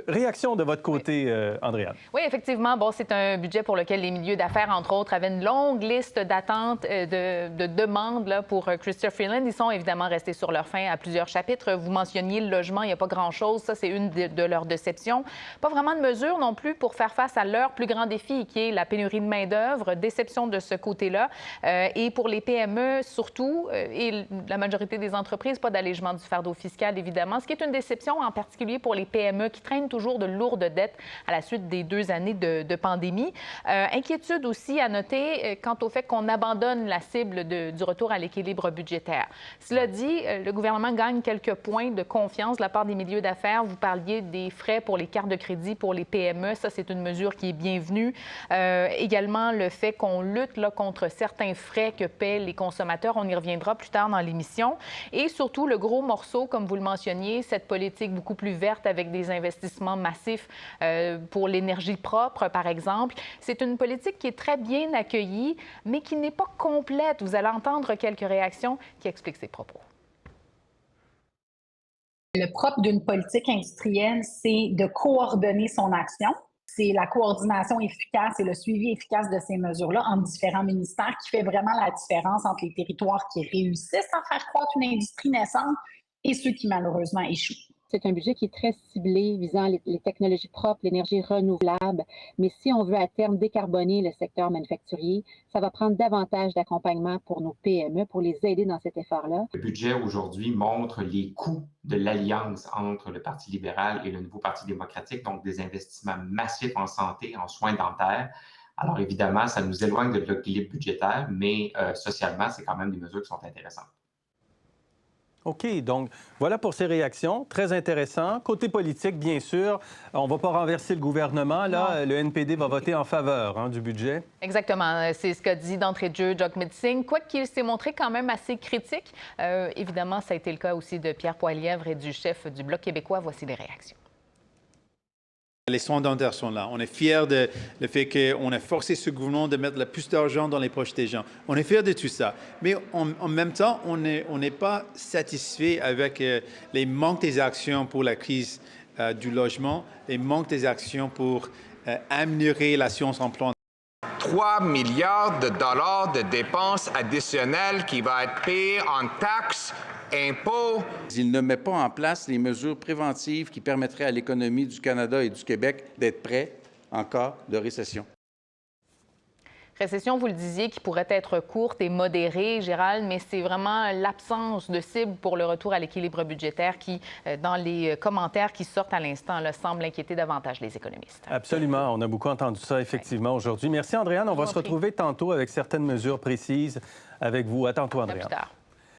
Réaction de votre côté, Andréane. Oui, effectivement. Bon, c'est un budget pour lequel les milieux d'affaires, entre autres, avaient une longue liste d'attentes, de demandes là, pour Chrystia Freeland. Ils sont évidemment restés sur leur faim à plusieurs chapitres. Vous mentionniez le logement, il n'y a pas grand-chose. Ça, c'est une de leurs déceptions. Pas vraiment de mesures non plus pour faire face à leur plus grand défi, qui est la pénurie de main-d'œuvre. Déception de ce côté-là. Et pour les PME, surtout, et la majorité des entreprises, pas d'allègement du fardeau fiscal, évidemment. Ce qui est une déception, en particulier pour les PME qui traînent toujours de lourdes dettes à la suite des 2 années de pandémie. Inquiétude aussi à noter quant au fait qu'on abandonne la cible du retour à l'équilibre budgétaire. Cela dit, le gouvernement gagne quelques points de confiance de la part des milieux d'affaires. Vous parliez des frais pour les cartes de crédit pour les PME. Ça, c'est une mesure qui est bienvenue. Également, le fait qu'on lutte là, contre certains frais que paient les consommateurs. On y reviendra plus tard dans l'émission. Et surtout, le gros morceau, comme vous le mentionniez, cette politique beaucoup plus verte avec des investissements massifs pour l'énergie propre, par exemple. C'est une politique qui est très bien accueillie, mais qui n'est pas complète. Vous allez entendre quelques réactions qui expliquent ces propos. Le propre d'une politique industrielle, c'est de coordonner son action. C'est la coordination efficace et le suivi efficace de ces mesures-là entre différents ministères qui fait vraiment la différence entre les territoires qui réussissent à faire croître une industrie naissante et ceux qui malheureusement échouent. C'est un budget qui est très ciblé, visant les technologies propres, l'énergie renouvelable. Mais si on veut à terme décarboner le secteur manufacturier, ça va prendre davantage d'accompagnement pour nos PME, pour les aider dans cet effort-là. Le budget aujourd'hui montre les coûts de l'alliance entre le Parti libéral et le nouveau Parti démocratique, donc des investissements massifs en santé, en soins dentaires. Alors évidemment, ça nous éloigne de l'équilibre budgétaire, mais socialement, c'est quand même des mesures qui sont intéressantes. OK, donc voilà pour ces réactions. Très intéressant. Côté politique, bien sûr, on ne va pas renverser le gouvernement. Là, le NPD va voter en faveur du budget. Exactement. C'est ce qu'a dit d'entrée de jeu Jagmeet Singh, quoiqu'il s'est montré quand même assez critique. Évidemment, ça a été le cas aussi de Pierre Poilievre et du chef du Bloc québécois. Voici les réactions. Les soins dentaires sont là. On est fiers de le fait qu'on a forcé ce gouvernement de mettre le plus d'argent dans les poches des gens. On est fiers de tout ça. Mais en même temps, on n'est pas satisfait avec les manques des actions pour la crise du logement, les manques des actions pour améliorer l'assurance emploi. 3 milliards de dollars de dépenses additionnelles qui vont être payées en taxes, impôts. Il ne met pas en place les mesures préventives qui permettraient à l'économie du Canada et du Québec d'être prêts en cas de récession. Récession, vous le disiez, qui pourrait être courte et modérée, Gérald, mais c'est vraiment l'absence de cible pour le retour à l'équilibre budgétaire qui, dans les commentaires qui sortent à l'instant, semble inquiéter davantage les économistes. Absolument. On a beaucoup entendu ça, effectivement, aujourd'hui. Merci, Andréane. On va se retrouver tantôt avec certaines mesures précises avec vous. À tantôt, Andréane. À plus tard.